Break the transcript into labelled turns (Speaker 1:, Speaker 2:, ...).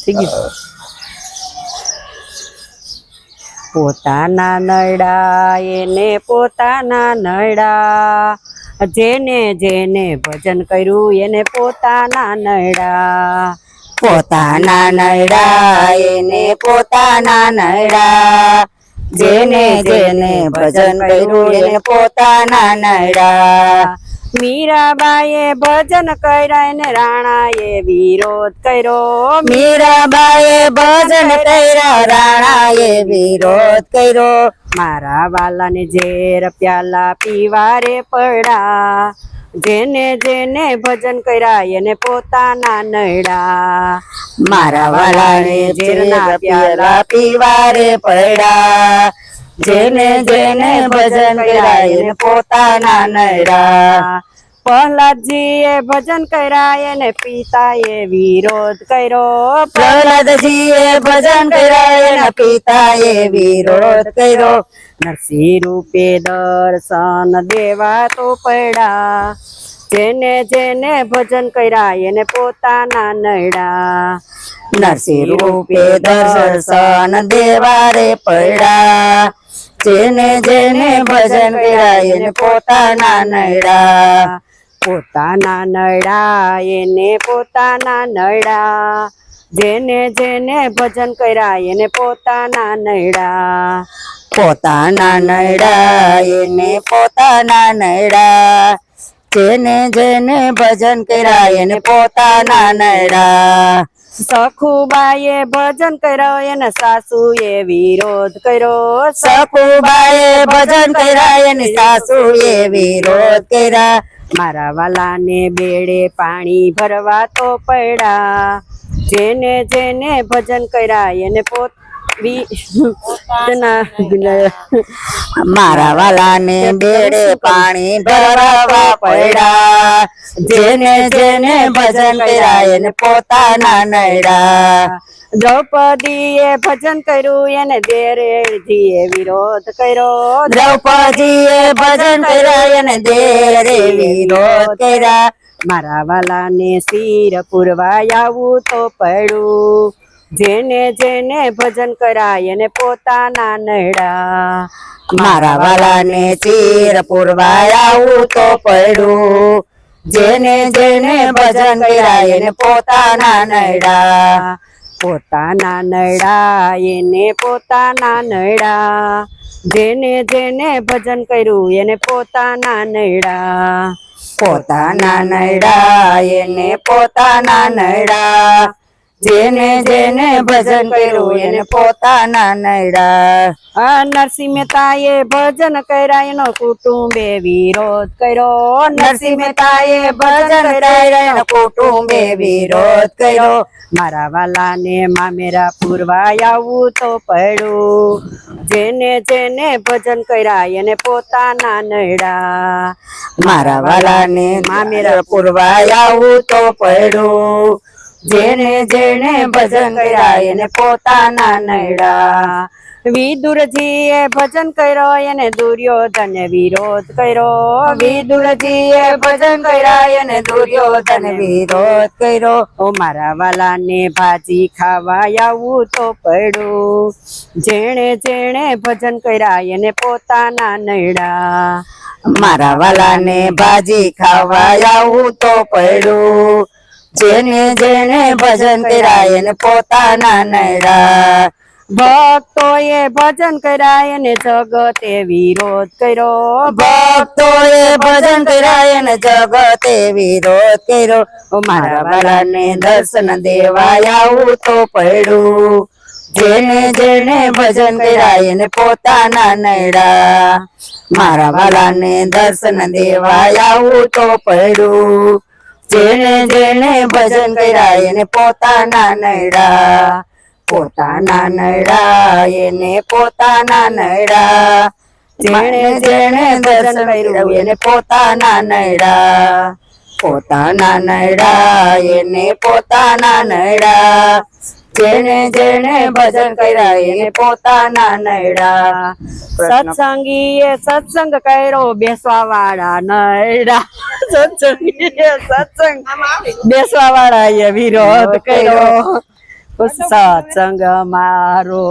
Speaker 1: થઈ ગયું. પોતાના નડા એને પોતાના નડા, જેને જેને ભજન કર્યું એને પોતાના નડા.
Speaker 2: પોતાના નડા એને પોતાના નડા, જેને જેને ભજન કર્યું એને પોતાના નડા.
Speaker 1: મીરાબાઈએ ભજન કર્યા એને રાણાએ વિરોધ કર્યો.
Speaker 2: મીરાબાઈએ ભજન કર્યા, રાણાએ વિરોધ કર્યો.
Speaker 1: મારા વાલાને ઝેર પ્યાલા પીવારે પડ્યા, જેને જેને ભજન કર્યા એને પોતાના નડા.
Speaker 2: મારા વાલાને ઝેરના પ્યાલા પીવારે પડ્યા, જેને જેને ભજન કર્યા એને પોતાના નડા.
Speaker 1: પ્રહલાદજીએ ભજન કર્યા એને પિતાએ વિરોધ કર્યો.
Speaker 2: પ્રહલાદજીએ ભજન કર્યા એના પિતાએ વિરોધ કર્યો.
Speaker 1: નરસિંહ રૂપે દર્શન દેવા તો પડ્યા, જેને જેને ભજન કર્યા એને પોતાના નડા.
Speaker 2: નરસિંહ રૂપે દર્શન દેવારે પડ્યા, જેને જેને ભજન કર્યા એને પોતાના નડા.
Speaker 1: પોતાના નડા એને પોતાના નડા, જેને જેને ભજન કર્યા એને પોતાના નડા.
Speaker 2: પોતાના નડા એને પોતાના નડા, જેને જેને ભજન કર્યા એને પોતાના નડા.
Speaker 1: સખુબાઈએ ભજન કર્યો એને સાસુએ વિરોધ કર્યો.
Speaker 2: સખુબાઈએ ભજન કર્યા એની સાસુએ વિરોધ કર્યા.
Speaker 1: મારા વાલાને બેડે પાણી ભરવા તો પડ્યા, જેને જેને ભજન કર્યા એને
Speaker 2: મારા વાલાને બેડે પાણી ભરવા પડ્યા, જેને જેને ભજન કર્યા એને પોતાના નડા.
Speaker 1: દ્રૌપદીએ ભજન કર્યું એને દેરેજીએ વિરોધ કર્યો.
Speaker 2: દ્રૌપદીએ ભજન કર્યા એને દેરે વિરોધ કર્યા.
Speaker 1: મારા વાલાને શિર પુરવા આવું તો પડ્યું, જેને જેને ભજન કર્યા એને પોતાના નડા.
Speaker 2: મારા વાલાને ચીર પુરવા આવું તો પડ્યું, જેને જેને ભજન કર્યા એને પોતાના નડા.
Speaker 1: પોતાના નડા એને પોતાના નડા, જેને જેને ભજન કર્યું એને પોતાના નડા.
Speaker 2: પોતાના નડા એને પોતાના નડા, જેને જેને ભજન કર્યું એને પોતાના નડા.
Speaker 1: નરસિંહ મહેતાએ ભજન કર્યા એનો કુટુંબે વિરોધ કર્યો.
Speaker 2: નરસિંહ મહેતાએ ભજન કર્યા એનો કુટુંબે વિરોધ કર્યો.
Speaker 1: મારા વાલાને મામેરા પૂરવા આવું તો પડ્યું, જેને જેને ભજન કર્યા એને પોતાના નડા.
Speaker 2: મારા વાલાને મામેરા પૂરવા આવું તો પડ્યું, જેને જેને ભજન કર્યા એને પોતાના નડા.
Speaker 1: વિદુરજીએ ભજન કર્યો એને દુર્યોધન વિરોધ કર્યો.
Speaker 2: વિદુરજીએ ભજન કર્યા એને દુર્યોધન વિરોધ કર્યો.
Speaker 1: ઓ મારા વાલાને ભાજી ખાવા આવું તો પડ્યું, જેણે જેણે ભજન કર્યા એને પોતાના નડા.
Speaker 2: મારા વાલાને ભાજી ખાવા આવું તો પડ્યું, જેને જેને ભજન કર્યા એને પોતાના નડા.
Speaker 1: ભક્તોએ ભજન કર્યા એને જગતે વિરોધ કર્યો.
Speaker 2: ભક્તોએ ભજન કર્યા એને જગતે વિરોધ કર્યો. મારા વાલાને દર્શન દેવા આવું તો પડ્યું, જેને જેને ભજન કર્યા એને પોતાના નડા. મારા વાલાને દર્શન દેવા આવું તો પડ્યું, જેને જેને ભજન કર્યા એને પોતાના નડા. પોતાના નડા એને પોતાના નડા, જેણે જેણે દર્શન કર્યું એને પોતાના નડા. પોતાના નડા એને પોતાના નડા, જેણે જેણે ભજન કર્યા એને પોતાના નડા.
Speaker 1: સત્સંગીએ સત્સંગ કર્યો બેસવા વાળા નડા. સત્સંગીએ સત્સંગ બેસવા વાળા એ વિરોધ કર્યો. સત્સંગ મારો